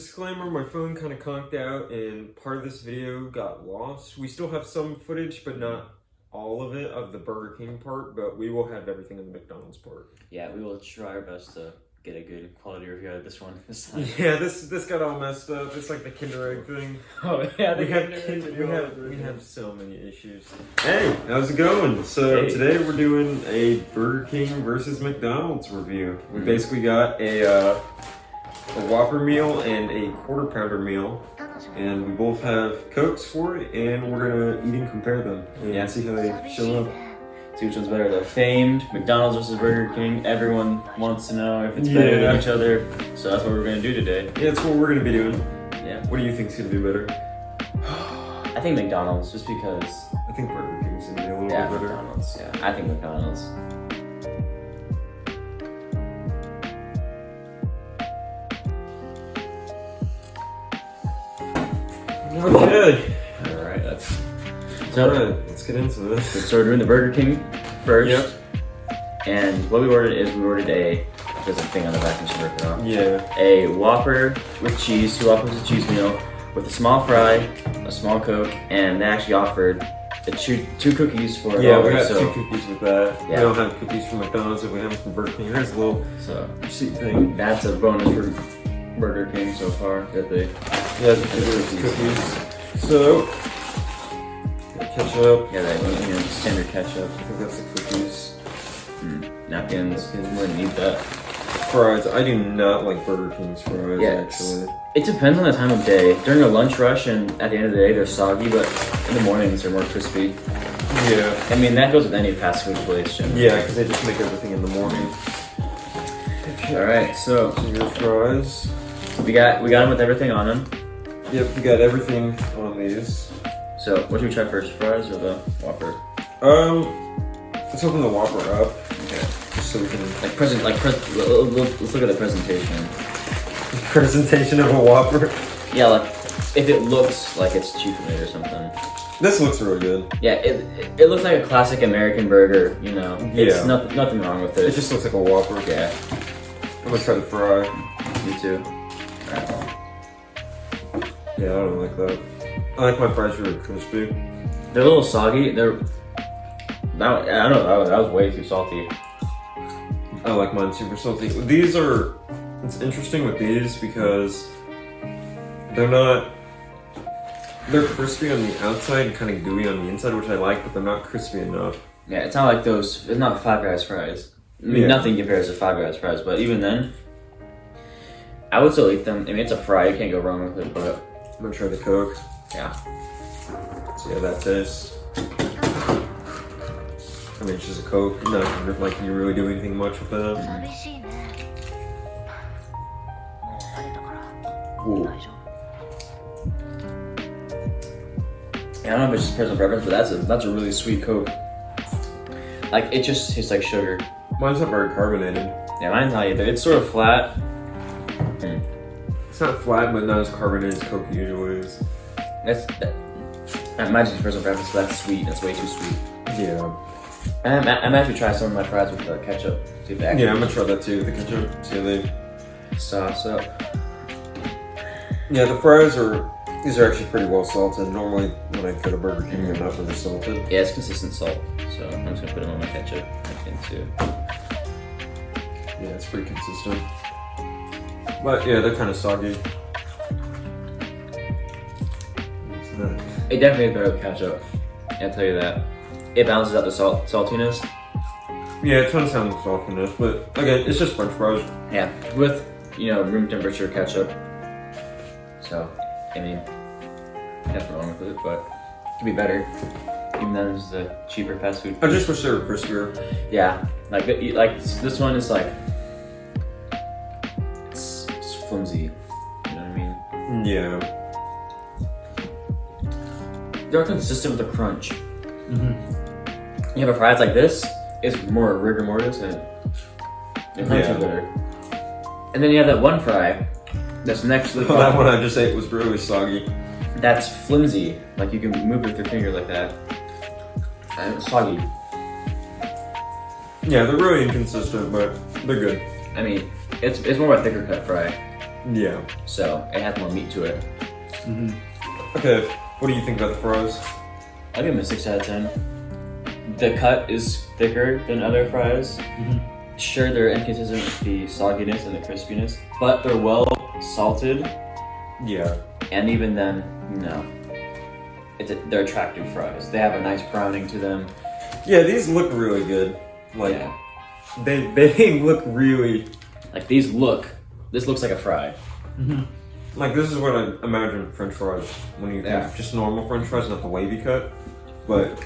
disclaimer, my phone kind of conked out and part of this video got lost. We still have some footage, but not all of it of the Burger King part, but we will have everything in the McDonald's part. Yeah, we will try our best to get a good quality review out of this one this time. Yeah, this got all messed up. It's like the Kinder Egg thing. Oh yeah, we have so many issues. Hey, how's it going? So today we're doing a Burger King versus McDonald's review. We basically got a Whopper meal and a quarter pounder meal, and we both have Cokes for it, and we're gonna eat and compare them and see how they show up. See which one's better. The famed McDonald's versus Burger King. Everyone wants to know if it's better than each other, so that's what we're gonna do today. Yeah, that's what we're gonna be doing. Yeah. What do you think's gonna be better? I think McDonald's, just because. I think Burger King's gonna be a little bit better. McDonald's. Yeah, I think McDonald's. Okay. All right, let's get into this. So we're doing the Burger King first. Yep. And what we ordered is there's a thing on the back and should rip it off. Yeah. A Whopper with cheese, 2 Whoppers with cheese meal, with a small fry, a small Coke, and they actually offered the two cookies for we got 2 cookies with that. Yeah. We don't have cookies from McDonald's if we have them from Burger King. Here's a little receipt thing. That's a bonus for Burger King so far that they cookies. So ketchup. Yeah, that standard ketchup. I think that's the cookies. Napkins. We're gonna need that. Fries. I do not like Burger King's fries. Actually, it depends on the time of day. During a lunch rush and at the end of the day, they're soggy, but in the mornings they're more crispy. Yeah. I mean, that goes with any fast food place, generally. Yeah, because they just make everything in the morning. All right, so your fries. We got them with everything on them. Yep, we got everything on these. So, what should we try first, fries or the Whopper? Let's open the Whopper up. Okay. Just so we can let's look at the presentation. Presentation of a Whopper. Yeah, like if it looks like it's cheap-made or something. This looks really good. Yeah, it looks like a classic American burger. You know, it's nothing wrong with it. It just looks like a Whopper. Yeah. I'm gonna try the fry. Me too. Yeah, I don't like that. I like my fries really crispy. They're a little soggy. I don't know, that was way too salty. I like mine super salty. It's interesting with these because they're crispy on the outside and kind of gooey on the inside, which I like, but they're not crispy enough. Yeah, it's not like it's not Five Guys fries. I mean, nothing compares to Five Guys fries, but even then, I would still eat them. I mean, it's a fry, you can't go wrong with it, but I'm gonna try the Coke. Yeah. See how that tastes. I mean, it's just a Coke. Not like you really do anything much with that. Ooh. Yeah, I don't know if it's just personal preference, but that's a really sweet Coke. Like, it just tastes like sugar. Mine's not very carbonated. Yeah, mine's not either. It's sort of flat. It's not flat, but not as carbonated as Coke usually is. Mine's just personal preference, but that's sweet. That's way too sweet. Yeah. I'm actually trying some of my fries with ketchup. See if I'm gonna try that too, the ketchup. See how they sauce up. Yeah, the fries these are actually pretty well salted. Normally when I go to Burger King, they're not really salted. Yeah, it's consistent salt, so I'm just gonna put them on my ketchup. Too. Yeah, it's pretty consistent. But yeah, they're kind of soggy. It definitely is better with ketchup. I'll tell you that. It balances out the saltiness. Yeah, it kind of sounds saltiness, but again, it's just French fries. Yeah, with room temperature ketchup. So, I mean, nothing wrong with it, but it could be better. Even though this is a cheaper fast food. I just wish they were crispier. Yeah, like this one is like it's flimsy. You know what I mean? Yeah. They're consistent with the crunch. You have a fries like this, it's more rigor mortis and the crunch is better. And then you have that one fry that's next to the that one I just ate was really soggy. That's flimsy. Like you can move it with your finger like that. And it's soggy. Yeah, they're really inconsistent, but they're good. I mean, it's more of a thicker cut fry. Yeah. So it has more meat to it. Okay, what do you think about the fries? I'll give them a 6 out of 10. The cut is thicker than other fries. Sure, they're inconsistent with the sogginess and the crispiness, but they're well salted. Yeah. And even then, no. They're attractive fries. They have a nice browning to them. Yeah, these look really good. Like, Yeah. they look really... Like this looks like a fry. Like, this is what I imagine French fries when you think just normal French fries, not the wavy cut. But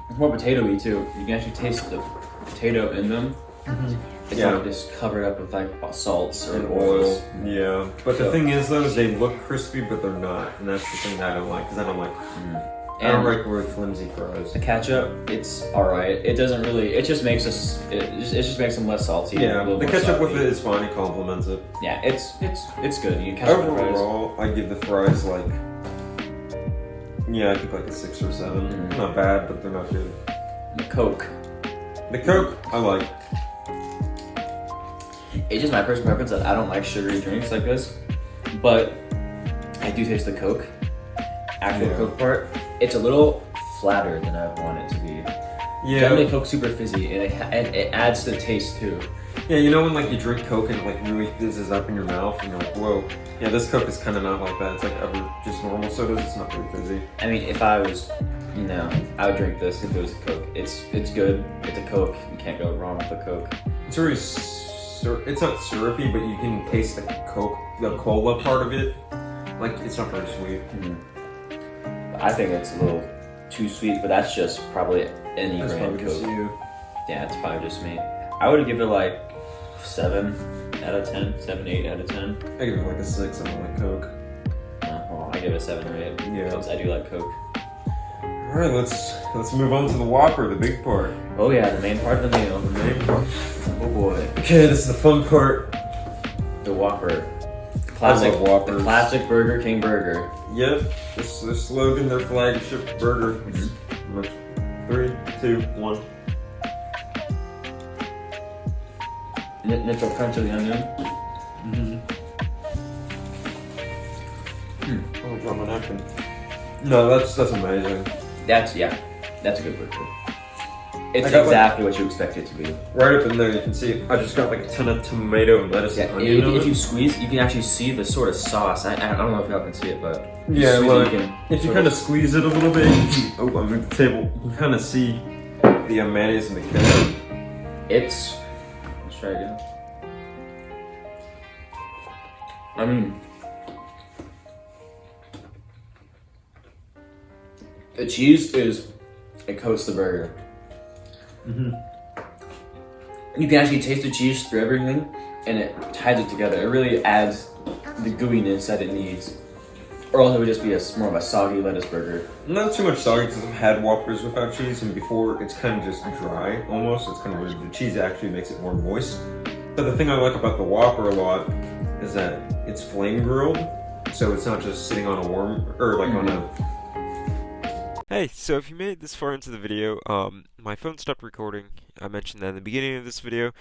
It's more potato-y too. You can actually taste the potato in them. It's not just covered up with like salts or oils. Yeah. But the thing is though, is they look crispy, but they're not. And that's the thing that I don't like, because I don't like... I don't like really flimsy fries. The ketchup, it's alright. It doesn't really. It just makes it just makes them less salty. Yeah, the ketchup with it is fine. It complements it. Yeah, it's good. You ketchup overall, I give the fries like, I think like a 6 or 7. Not bad, but they're not good. The Coke, I like. it's just my personal preference that I don't like sugary drinks like this, but I do taste the Coke. Actual Coke part. It's a little flatter than I want it to be. Yeah. Generally, Coke's super fizzy, and it adds to the taste too. Yeah, you know when like you drink Coke and it like really fizzes up in your mouth, and you're like, whoa. Yeah, this Coke is kind of not like that. It's like just normal sodas. It's not really fizzy. I mean, if I was, I would drink this if it was a Coke. It's good. It's a Coke. You can't go wrong with a Coke. It's very it's not syrupy, but you can taste the Coke, the cola part of it. Like, it's not very sweet. I think it's a little too sweet, but that's just probably any That's brand probably just Coke. you. Yeah, it's probably just me. I would give it like 7 out of 10, 7, 8 out of 10. I give it like a 6. I don't like Coke. Well, I give it a 7 or 8. Yeah. Because I do like Coke. All right, let's move on to the Whopper, the big part. Oh yeah, the main part of the meal. The main part. Oh boy. Okay, this is the fun part. The Whopper. Classic Whoppers. The classic Burger King burger. Yep, this is their slogan, their flagship burger. 3, 2, 1. Initial crunch of the onion. Oh, drop my napkin. No, that's amazing. That's a good burger. It's I got, exactly what you expect it to be. Right up in there, you can see I just got like a ton of tomato and lettuce and onion. If you squeeze, you can actually see the sort of sauce. I don't know if y'all can see it, but yeah, well, if you kind of squeeze it a little bit, I moved the table. You can kind of see the mayonnaise and the ketchup. Let's try again. I mean, the cheese it coats the burger. You can actually taste the cheese through everything, and it ties it together. It really adds the gooiness that it needs. Or else it would just be more of a soggy lettuce burger. Not too much soggy, because I've had Whoppers without cheese, and before it's kind of just dry almost. It's kind of weird. The cheese actually makes it more moist. But the thing I like about the Whopper a lot is that it's flame grilled, so it's not just sitting on a on a... Hey, so if you made it this far into the video, my phone stopped recording. I mentioned that in the beginning of this video,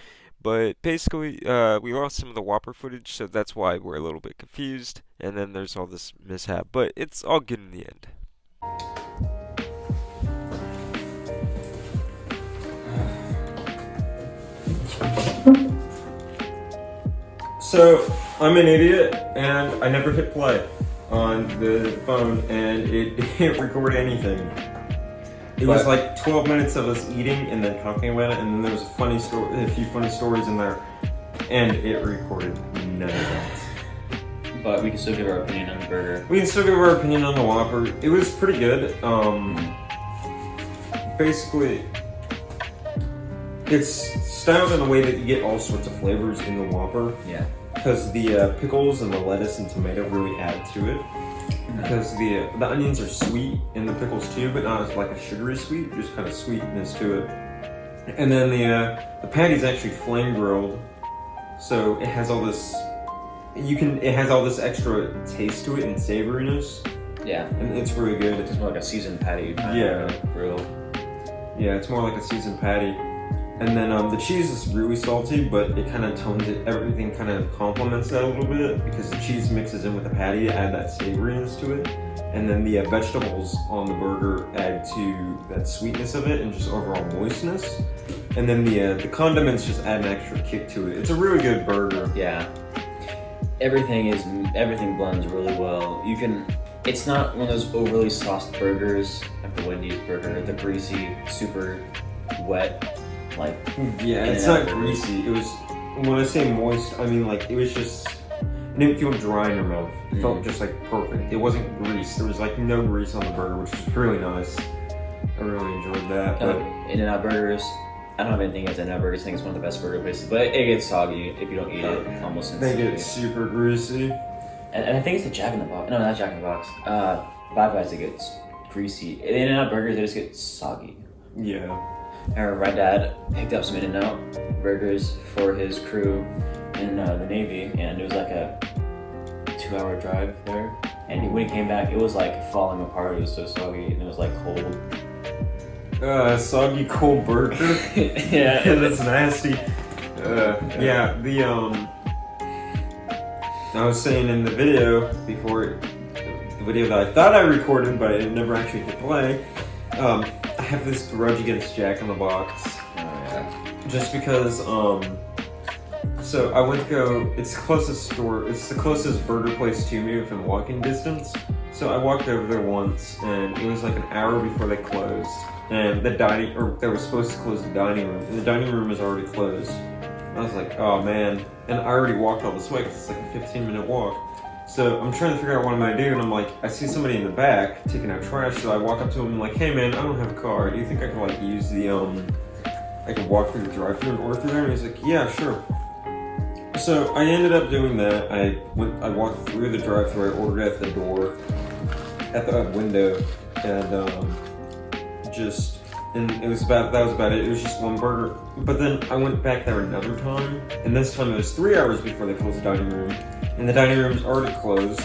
but basically, we lost some of the Whopper footage, so that's why we're a little bit confused, and then there's all this mishap, but it's all good in the end. So, I'm an idiot, and I never hit play on the phone, and it didn't record anything. It was like 12 minutes of us eating and then talking about it, and then there was a few funny stories in there, and it recorded none of that. But we can still give our opinion on the burger. We can still give our opinion on the Whopper. It was pretty good. Basically, it's styled in a way that you get all sorts of flavors in the Whopper. Yeah. Because the pickles and the lettuce and tomato really add to it. Because the onions are sweet and the pickles too, but not as like a sugary sweet, just kind of sweetness to it. And then the patty's actually flame grilled, so it has all this. It has all this extra taste to it and savoriness. Yeah. And it's really good. It's more like a seasoned patty. Yeah. Grill. Yeah, it's more like a seasoned patty. And then the cheese is really salty, but it kind of tones it. Everything kind of complements that a little bit because the cheese mixes in with the patty to add that savoriness to it. And then the vegetables on the burger add to that sweetness of it and just overall moistness. And then the condiments just add an extra kick to it. It's a really good burger. Yeah. Everything blends really well. It's not one of those overly sauced burgers like the Wendy's burger, the greasy, super wet. Like, yeah, it's not greasy. It was, when I say moist, I mean like it was just, it didn't feel dry in your mouth. It felt just like perfect. It wasn't grease. There was like no grease on the burger, which was really nice. I really enjoyed that. But In-N-Out Burgers, I don't have anything against In-N-Out Burgers. I think it's one of the best burger places, but it gets soggy if you don't eat it almost instantly. They get super greasy. And I think it's the Jack in the Box. No, not Jack in the Box. Five Guys, it gets greasy. In-N-Out Burgers, they just get soggy. Yeah. I remember my dad picked up some In-N-Out burgers for his crew in the Navy, and it was like a 2-hour drive there. And when he came back, it was like falling apart. It was so soggy, and it was like cold. Soggy cold burger. Yeah, that's nasty. Yeah, I was saying in the video before, the video that I thought I recorded, but it never actually hit play. I have this grudge against Jack in the Box. Oh yeah. Just because, so I went to go, it's the closest burger place to me within walking distance. So I walked over there once, and it was like an hour before they closed. And they were supposed to close the dining room, and the dining room was already closed. I was like, oh man. And I already walked all this way, because it's like a 15-minute walk. So I'm trying to figure out what I'm gonna do, and I'm like, I see somebody in the back taking out trash, so I walk up to him and I'm like, hey man, I don't have a car. Do you think I can like use the, I can walk through the drive-thru and order through there? And he's like, yeah, sure. So I ended up doing that. I walked through the drive-thru, I ordered at the door, at the window, and that was about it. It was just one burger. But then I went back there another time, and this time it was 3 hours before they closed the dining room. And the dining room's already closed,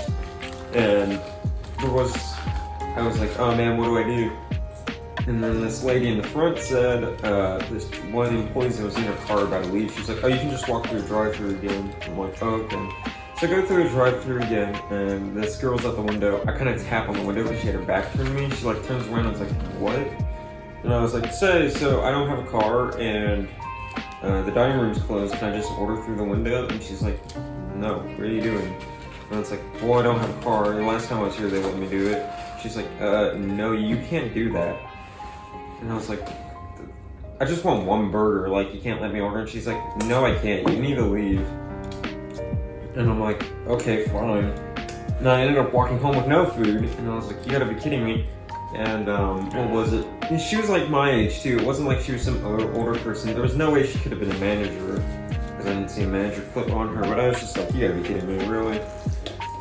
and I was like, oh man, what do I do? And then this lady in the front said, one of the employees that was in her car about to leave, she's like, oh, you can just walk through the drive-thru again. I'm like, oh, okay. So I go through the drive-thru again, and this girl's at the window. I kind of tap on the window because she had her back turned to me. She like turns around and I was like, what? And I was like, so I don't have a car, and the dining room's closed. Can I just order through the window? And she's like, no, what are you doing? And it's like, well, I don't have a car. The last time I was here, they let me do it. She's like, no, you can't do that. And I was like, I just want one burger. Like, you can't let me order. And she's like, no, I can't. You need to leave. And I'm like, okay, fine. And I ended up walking home with no food. And I was like, you gotta be kidding me. And what was it? And she was like my age too. It wasn't like she was some older person. There was no way she could have been a manager, because I didn't see a manager clip on her. But I was just like, you gotta be kidding me, really?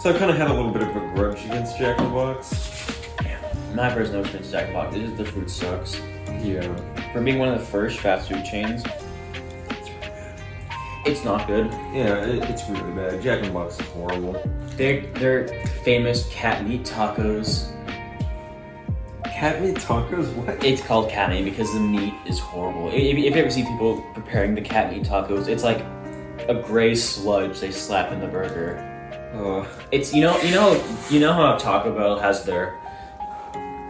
So I kind of had a little bit of a grudge against Jack in the Box. Yeah. My personal experience with Jack in the Box is the food sucks. Yeah. For being one of the first fast food chains, it's not good. Yeah, it's really bad. Jack in the Box is horrible. They're famous cat meat tacos. Cat meat tacos? What? It's called cat meat because the meat is horrible. If you ever see people preparing the cat meat tacos, it's like a gray sludge they slap in the burger. It's you know how Taco Bell has their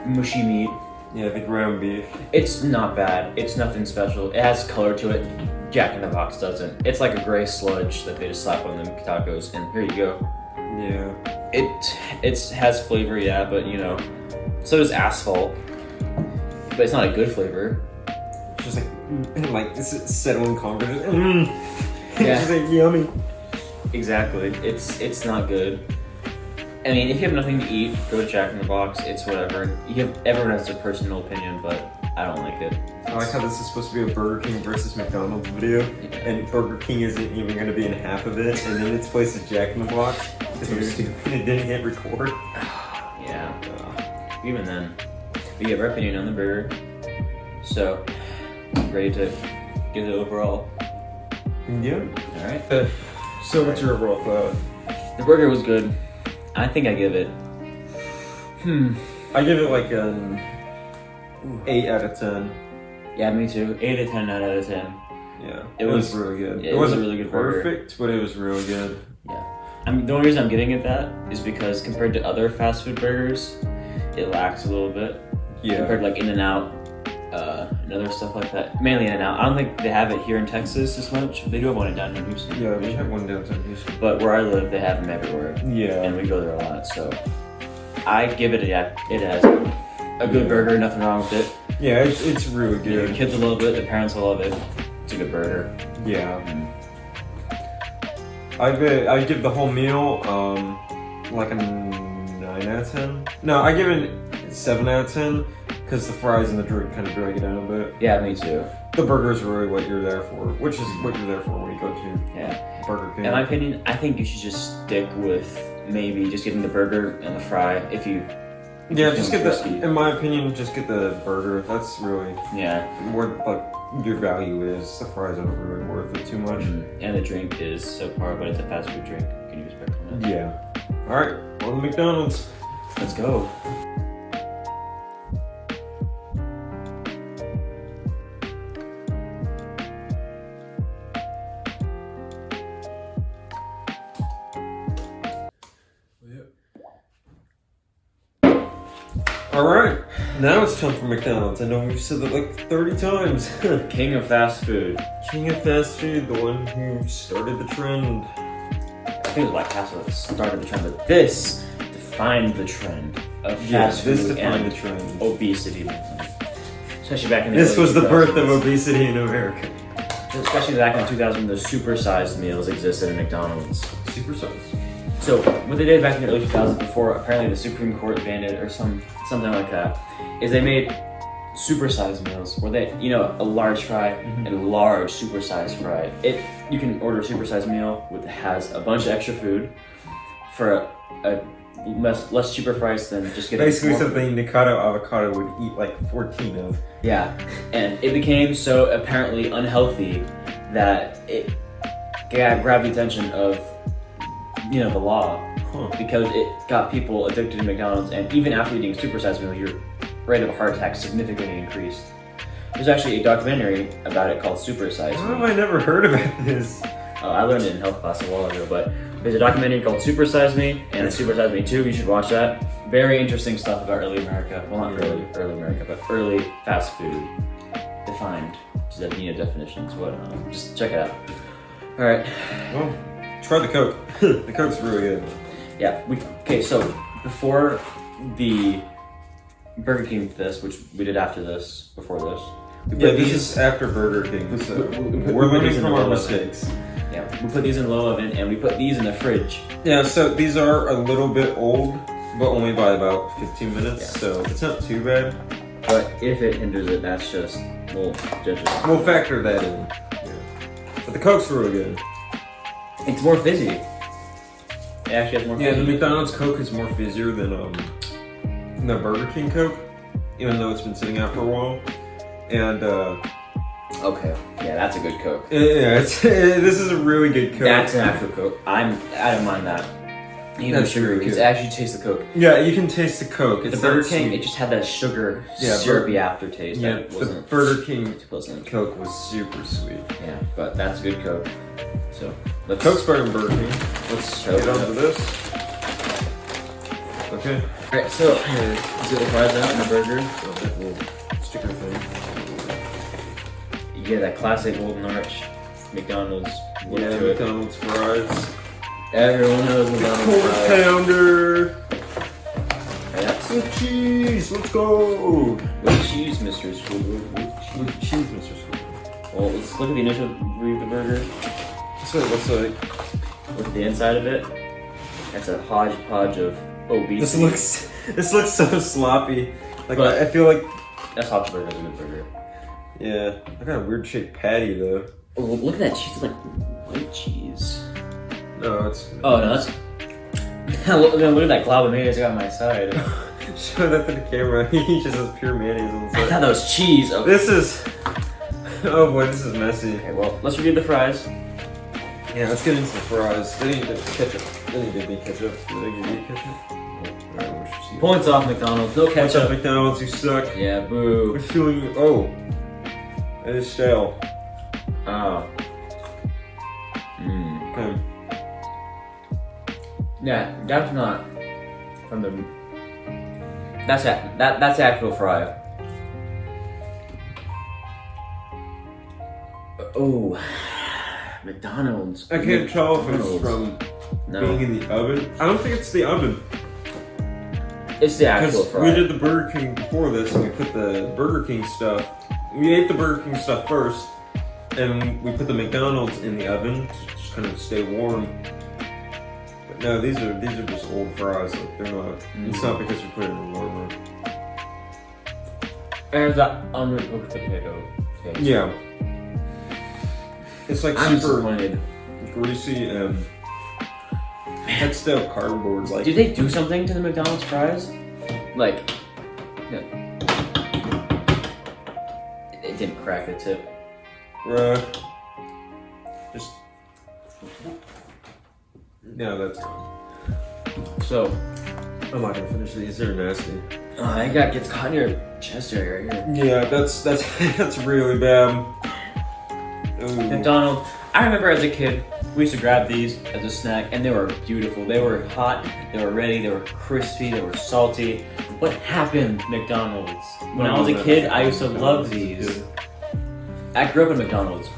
mushy meat. Yeah, the ground beef. It's not bad. It's nothing special. It has color to it. Jack in the Box doesn't. It's like a gray sludge that they just slap on the tacos, and here you go. Yeah. It has flavor, yeah, but you know, so does asphalt. But it's not a good flavor. It's just like this is settling concrete. Yeah. It's just like yummy. Exactly. It's not good. I mean, if you have nothing to eat, go to Jack in the Box. It's whatever. Everyone has their personal opinion, but I don't like it. I like how this is supposed to be a Burger King versus McDonald's video, and Burger King isn't even going to be in half of it, and then its place is Jack in the Box. Because I'm stupid, it didn't hit record. Yeah. Even then, we have our opinion on the burger. So, ready to give it overall? Yeah. All right. So what's your overall thought? The burger was good. I think I give it. I give it like an 8 out of 10. Yeah, me too. 8 out of 10, 9 out of 10. Yeah, It was really good. yeah, It it was a wasn't really good burger. perfect, but it was really good. Yeah. I mean, the only reason I'm getting at that is because compared to other fast food burgers, it lacks a little bit. Yeah. Compared to like In-N-Out, and other stuff like that. Mainly In-N-Out. I don't think they have it here in Texas as much. They do have one in downtown Houston. Yeah, we have one downtown Houston. But where I live, they have them everywhere. Yeah. And we go there a lot, so I give it as a good burger, nothing wrong with it. Yeah, it's really You know, good. the kids will love it, the parents will love it. It's a good burger. Yeah. I give the whole meal like a 9 out of 10. No, I give it 7 out of 10 because the fries and the drink kind of drag it down a bit. Yeah, me too. The burger is really what you're there for, which is what you're there for when you go to Yeah. Burger King. In my opinion, I think you should just stick with maybe just getting the burger and the fry if you. Yeah, if just you get want the. crispy. In my opinion, just get the burger. That's really Yeah. what like your value is. The fries aren't really worth it too much. And the drink is subpar, but it's a fast food drink. Can you expect from it? Yeah. All right. Well, the McDonald's. Let's go. All right. Now it's time for McDonald's. I know we've said that like 30 times. King of fast food. King of fast food, the one who started the trend. I think it was White Castle that started the trend, but this defined the trend of fast Yes, food this defined and the trend. obesity. Especially back in the This early was the birth of 2000s. obesity in America. Especially back in 2000, the supersized meals existed at McDonald's. Super size. So what they did back in the early 2000s, before apparently the Supreme Court banned it or something like that, is they made supersized meals where they, you know, a large fry and a large supersized fry. You can order a supersized meal with has a bunch of extra food for a less cheaper price than just getting Basically more. something Nikado Avocado would eat like 14 of. Yeah, and it became so apparently unhealthy that it grabbed the attention of, you know, the law, because it got people addicted to McDonald's, and even after eating a supersized meal, your rate of a heart attack significantly increased. There's actually a documentary about it called Supersized How Me. have I never heard about this? I learned it in health class a while ago, but there's a documentary called Supersize Me and a Supersize Me 2. You should watch that. Very interesting stuff about early America. Well, not early America, but early fast food. Defined. Does that need a definition? So just check it out. All right. Well, try the Coke. The Coke's really good. Yeah. Okay. So before the Burger King this, which we did after this, before this. Yeah, this is after Burger King, so we're learning from our mistakes. Yeah, we put these in low oven and we put these in the fridge. Yeah, so these are a little bit old, but only by about 15 minutes, so it's not too bad. But if it hinders it, that's just, we'll judge it. We'll factor that in. Yeah. But the Coke's really good. It's more fizzy. It actually has more fizzy. Yeah, the McDonald's Coke is more fizzier than the Burger King Coke, even though it's been sitting out for a while. And Okay, yeah, that's a good Coke. yeah, this is a really good Coke. That's an actual Coke. I don't mind that. Even That's sugar, really because good. it actually tastes the Coke. Yeah, you can taste the Coke. The It's Burger not King, sweet. it just had that sugar, Yeah, syrupy aftertaste. Yeah, that the wasn't Burger King wasn't. Coke was super sweet. Yeah, but that's a good Coke. So let's Coke's better than Burger King. let's show Get on to it. this. Okay. Alright, so here, let's get the fries out and the burger. So that little sticker thing. You get that classic Golden Arch McDonald's look Yeah, to it. McDonald's fries. Everyone knows McDonald's Quarter fries. pounder. That's With cheese. Let's go. with cheese, Mr. Schoolwood. With cheese. With cheese, Mr. School. Well, let's look at the initial review of the burger. That's what it looks like. Look at the inside of it. That's a hodgepodge of obesity. This looks so sloppy. Like But- I feel like That's Hot Burger's a good burger. yeah. I got a weird shaped patty though. Oh, look at that cheese. It's like white cheese. No, it's Oh no, that's. look at that glob of mayonnaise I got on my side. show that to the camera. He just has pure mayonnaise on the I thought side. that was cheese. Okay. This is oh boy, this is messy. Okay, well, let's review the fries. Yeah, let's get into the fries. They need ketchup. They need to give me ketchup. Did they give you ketchup? Alright, we should see. Points off McDonald's. No What's up, ketchup. McDonald's? You suck. Yeah, boo. We're feeling. Oh, It is stale. Oh. Okay. Yeah, that's not from the. That's that's the actual fry. Oh, McDonald's. I can't tell if it's from being in the oven. I don't think it's the oven. It's the actual fry. We did the Burger King before this, and we put the Burger King stuff. We ate the Burger King stuff first, and we put the McDonald's in the oven to just kind of stay warm. But no, these are just old fries. Like they're not. It's not because we put it in the warmer. There's that undercooked potato taste. Yeah. It's like I'm super disappointed. greasy and that's still cardboard. Like, Did they do something to the McDonald's fries? Like, it didn't crack the tip. just no, that's gone. So, I'm not gonna finish these. They're nasty. it gets caught in your chest area right here. Yeah, that's that's really bad. Ooh. McDonald's. I remember as a kid, we used to grab these as a snack, and they were beautiful. They were hot, they were ready, they were crispy, they were salty. What happened, McDonald's? When I was a kid, I used to love these. I grew up in McDonald's.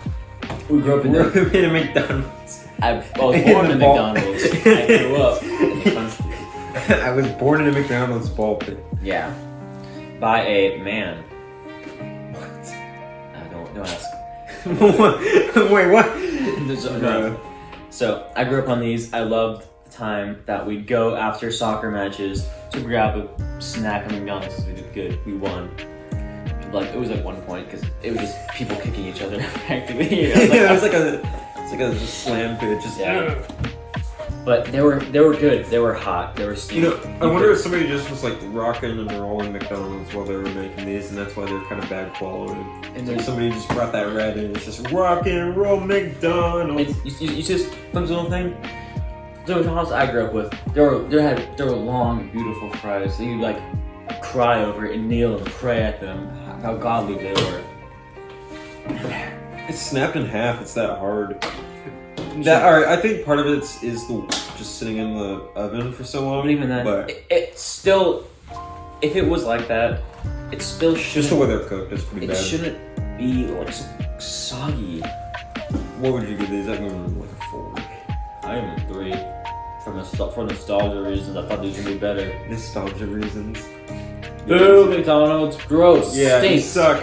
We grew up in the in a McDonald's. I was born in McDonald's. I grew up in the country. I was born in a McDonald's ball pit. Yeah. By a man. What? Don't ask. Wait, what? No. So I grew up on these. I loved the time that we'd go after soccer matches to grab a snack at McDonald's because we did good. We won. Like it was at one point because it was just people kicking each other practically. It was like a slam pitch. Just yeah. But they were good. They were hot. They were steamy. You know, I wonder if somebody just was like rocking and rolling McDonald's while they were making these, and that's why they're kind of bad quality. And then somebody just brought that red and it's just rock and roll McDonald's. You just comes the little thing. The McDonald's I grew up with, they were long, beautiful fries. So you like cry over it and kneel and pray at them. How godly they were. It's snapped in half. It's that hard. Alright, I think part of it is the just sitting in the oven for so long. But even then, it's still, if it was like that, it still shouldn't. Just the way they're cooked is pretty bad. It shouldn't be like so soggy. What would you give these? I'd give them like a 4. I give them 3. For nostalgia reasons, I thought these would be better. Nostalgia reasons. Boo, McDonald's, gross. Yeah, stinks. you suck.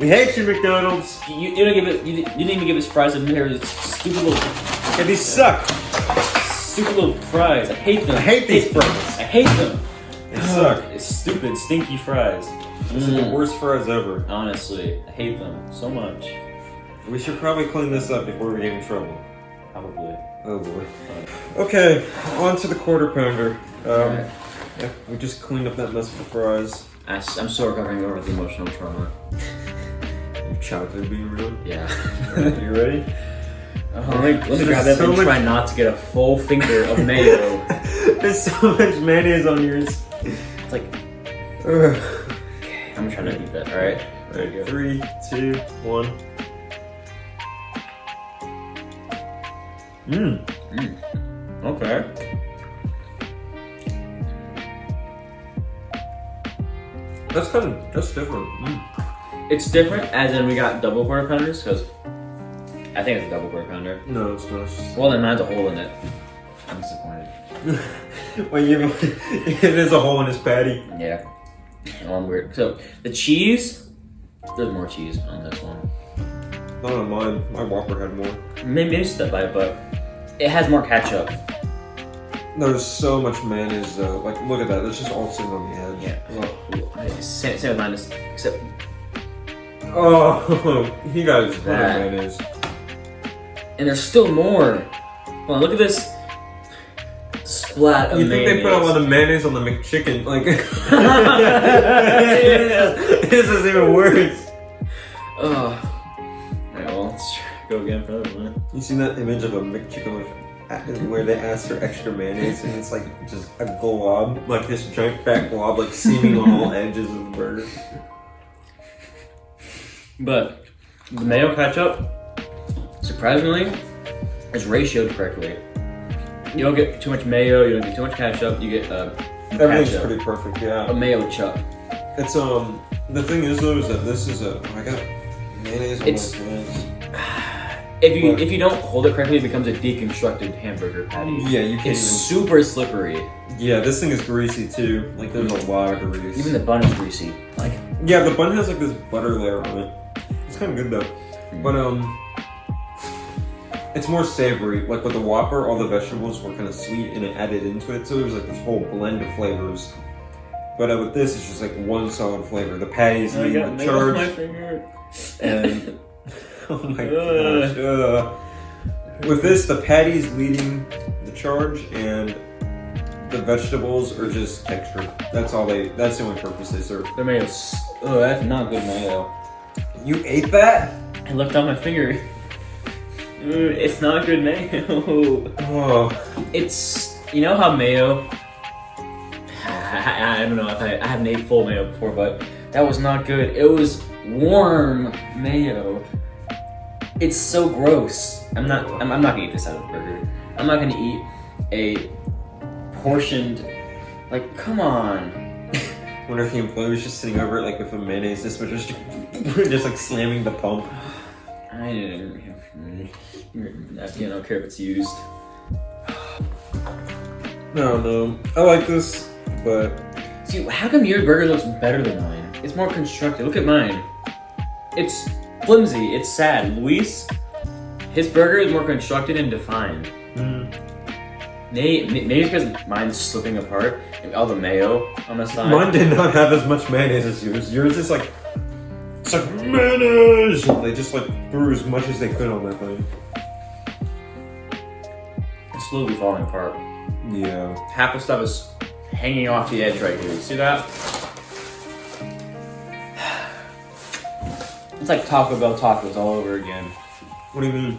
We hate you, McDonald's. You didn't give it. You didn't even give his fries a mirror. Stupid little. Yeah, these suck. Stupid little fries. I hate them. I hate these fries. I hate them. They suck. It's stupid, stinky fries. These are the worst fries ever. Honestly, I hate them so much. We should probably clean this up before we get in trouble. Probably. Oh boy. Okay, on to the quarter pounder. Right. Yeah, we just cleaned up that mess of the fries. I'm still recovering over the emotional trauma. Your childhood being ruined. Yeah. You ready? Let me grab that and try not to get a full finger of mayo. There's so much mayonnaise on yours. It's like. Okay, I'm trying to eat that. All right. There you go. 3, 2, 1. Okay. That's different. It's different, as in we got double quarter pounders, because I think it's a double quarter pounder. No, it's not. Well, then mine's a hole in it. I'm disappointed. Well, it is a hole in his patty. Yeah. Oh, I'm weird. So, the cheese, there's more cheese on this one. Not on mine. My Whopper had more. Maybe step by it, but it has more ketchup. There's so much mayonnaise though. Like, look at that. It's just all sitting on the edge. Yeah. Same with mine, except. Oh, he got his that. mayonnaise. And there's still more. Hold on, look at this splat of You think mayonnaise. they put a lot of mayonnaise on the McChicken? Like, this is even worse. Alright, well, let's go again for that one. You seen that image of a McChicken where they asked for extra mayonnaise and it's like just a glob, like this giant fat glob, like seaming on all edges of the burger. But The mayo ketchup, surprisingly, is ratioed correctly. You don't get too much mayo, you don't get too much ketchup, you get Everything's ketchup. pretty perfect, yeah. A mayo chup. It's the thing is though is that this is I got mayonnaise on It's- my hands. If you don't hold it correctly, it becomes a deconstructed hamburger patty. Yeah, you can't It's super slippery. Yeah, this thing is greasy too. Like there's a lot of grease. Even the bun is greasy. Like, yeah, the bun has like this butter layer on it. It's kind of good though. But it's more savory. Like with the Whopper, all the vegetables were kind of sweet and it added into it, so it was like this whole blend of flavors. But with this, it's just like one solid flavor. The patties leading the charge. And oh my gosh. With this, the patties leading the charge and the vegetables are just texture. That's the only purpose they serve. The mayo's, oh, that's not good mayo. You ate that? I left on my finger. It's not good mayo. Oh. It's, you know how mayo, I don't know if I haven't ate full mayo before, but that was not good. It was warm mayo. It's so gross. I'm not gonna eat this out of a burger. I'm not gonna eat a portioned, like, come on. I wonder if the employee was just sitting over it like with a mayonnaise dispenser, just like slamming the pump. I don't care if it's used. No. I like this, but See, how come your burger looks better than mine? It's more constructed. Look at mine. It's flimsy. It's sad. Luis, his burger is more constructed and defined. Maybe because mine's slipping apart and all the mayo on the side. mine did not have as much mayonnaise as yours. Yours is like, it's like mayonnaise. They just like threw as much as they could on that thing. It's slowly falling apart. Yeah. Half the stuff is hanging off the edge right here. You see that? It's like Taco Bell tacos all over again. What do you mean?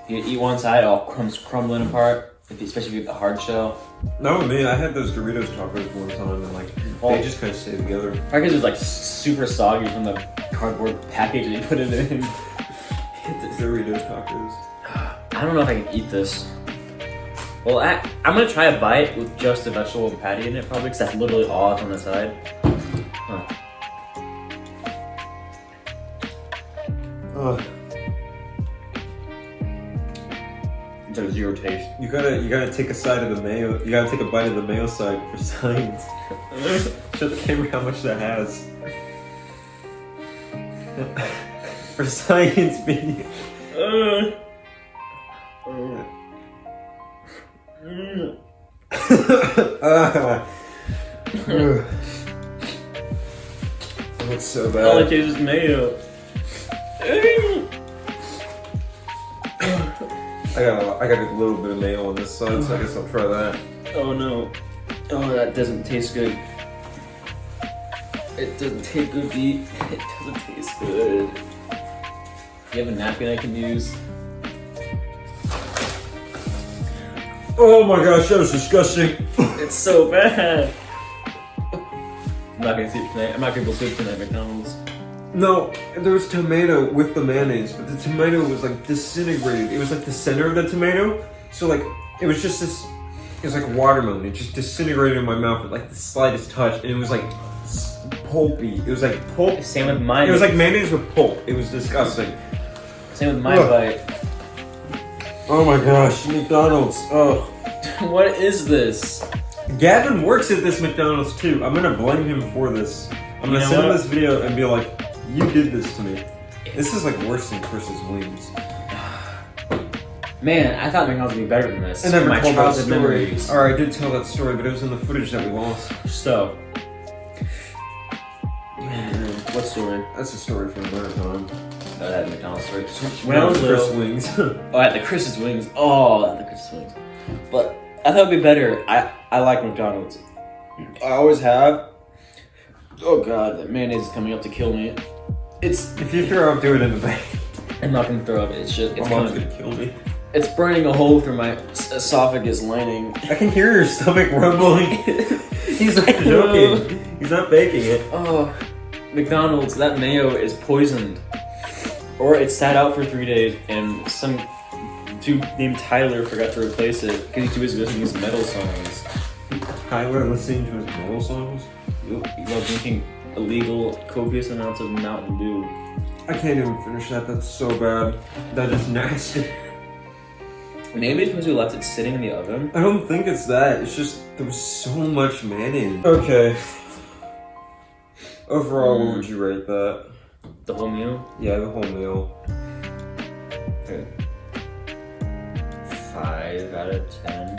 You eat one side, all comes crumbling apart. Especially if you get the hard shell. No, man, I had those Doritos tacos one time and like they just kind of stay together. Probably because it was like super soggy from the cardboard package that you put it in. Doritos tacos. I don't know if I can eat this. Well, I'm gonna try a bite with just the vegetable and patty in it, probably, because that's literally all that's on the side. It's like zero taste. You gotta take a side of the mayo. You gotta take a bite of the mayo side for science. Show the camera how much that has. For science, baby. That's so bad. All I taste is mayo. I got a little bit of mayo on this side, so I guess I'll try that. Oh no. Oh, that doesn't taste good. It doesn't taste good, B. It doesn't taste good. Do you have a napkin I can use? Oh my gosh, that was disgusting. It's so bad. I'm not gonna sleep tonight. I'm not gonna go sleep tonight at McDonald's. No, there was tomato with the mayonnaise, but the tomato was like disintegrated. It was like the center of the tomato, so like it was just this. It was like watermelon. It just disintegrated in my mouth with like the slightest touch, and it was like pulpy. It was like pulp. Same with mine. It was like mayonnaise with pulp. It was disgusting. Same with my bite. Oh my gosh, McDonald's. Oh. What is this? Gavin works at this McDonald's too. I'm gonna blame him for this. I'm gonna send him this video and be like, you did this to me. This is like worse than Chris's wings. Man, I thought McDonald's would be better than this. I never My told that childhood story. memories. Or I did tell that story, but it was in the footage that we lost. So, what story? That's a story for another time. Oh, that McDonald's story. When I was Chris Wings. Oh, at the Chris's Wings. Oh, at the Chris's Wings. But I thought it'd be better. I like McDonald's. I always have. Oh god, that mayonnaise is coming up to kill me. It's. If you throw up, do it in the bag. I'm not gonna throw up. It's just. It's My mom's gonna kill me. It's burning a hole through my esophagus lining. I can hear your stomach rumbling. He's not joking. He's not faking it. Oh, McDonald's. That mayo is poisoned. Or it sat out for 3 days and some dude named Tyler forgot to replace it because he was listening to these metal songs. Tyler listening to his metal songs? While drinking illegal, copious amounts of Mountain Dew. I can't even finish that. That's so bad. That is nasty. Maybe it's because we left it sitting in the oven. I don't think it's that. It's just there was so much mayonnaise. Okay. Overall, what would you rate that? The whole meal? Yeah, the whole meal. Okay. 5 out of 10.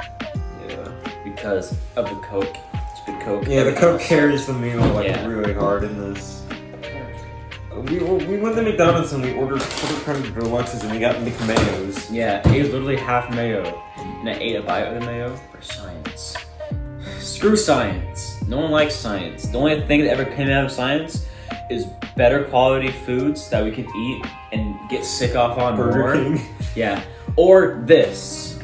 Yeah. Because of the Coke. It's good Coke. Yeah, the Coke carries the meal like Yeah. really hard in this. We went to McDonald's and we ordered quarter pounder deluxes and we got McMayos. Yeah, it was literally half mayo. And I ate a bite of the mayo for science. Screw science. No one likes science. The only thing that ever came out of science is better quality foods that we can eat and get sick off on Burger more. King. Yeah. Or this.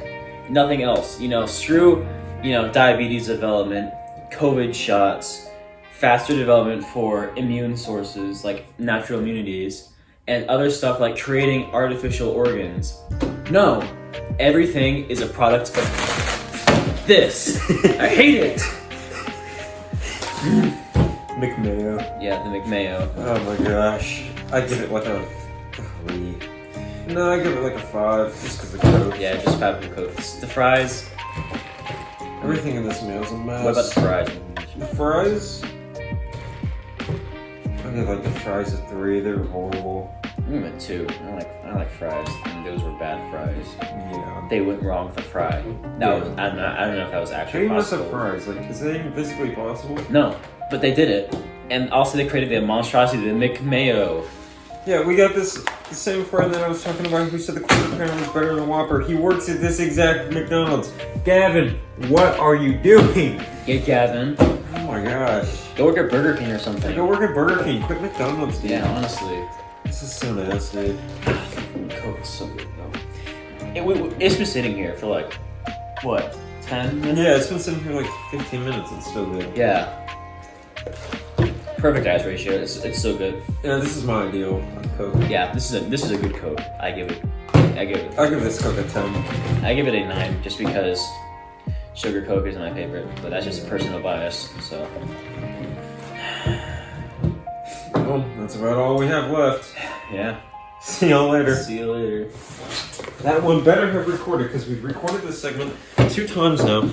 Nothing else. You know, screw, diabetes development, COVID shots, faster development for immune sources like natural immunities, and other stuff like creating artificial organs. No. Everything is a product of this. I hate it. McMayo. Yeah, the McMayo. Oh my gosh. I give it like a 3. No, I give it like a 5 just because of Coke. Yeah, just 5 of Coke. The fries. Everything in this meal is a mess. What about the fries? The fries? I give like the fries a 3. They're horrible. I give it a 2. I don't like fries, and those were bad fries. Yeah. They went wrong with the fry. That was I don't know if that was How actually do you mess possible. up fries? Like, is that even physically possible? No, but they did it, and also they created the monstrosity, the McMayo. Yeah, we got the same friend that I was talking about who said the quarter pounder was better than Whopper. He works at this exact McDonald's. Gavin, what are you doing? Get Gavin. Oh my gosh. Go work at Burger King or something. Go work at Burger King. Quit McDonald's, dude. Yeah, honestly. This is so nasty. Coke is so good though. It's been sitting here for like, what, 10 minutes? Yeah, it's been sitting here like 15 minutes. It's still good. Yeah. Perfect ice ratio. It's so good. Yeah, this is my ideal on Coke. Yeah, this is a good Coke. I give it. I give this Coke a 10. I give it a 9 just because sugar Coke is my favorite, but that's just a personal bias. So. Well, that's about all we have left. Yeah. See y'all later. See you later. That one better have recorded because we've recorded this segment 2 times now.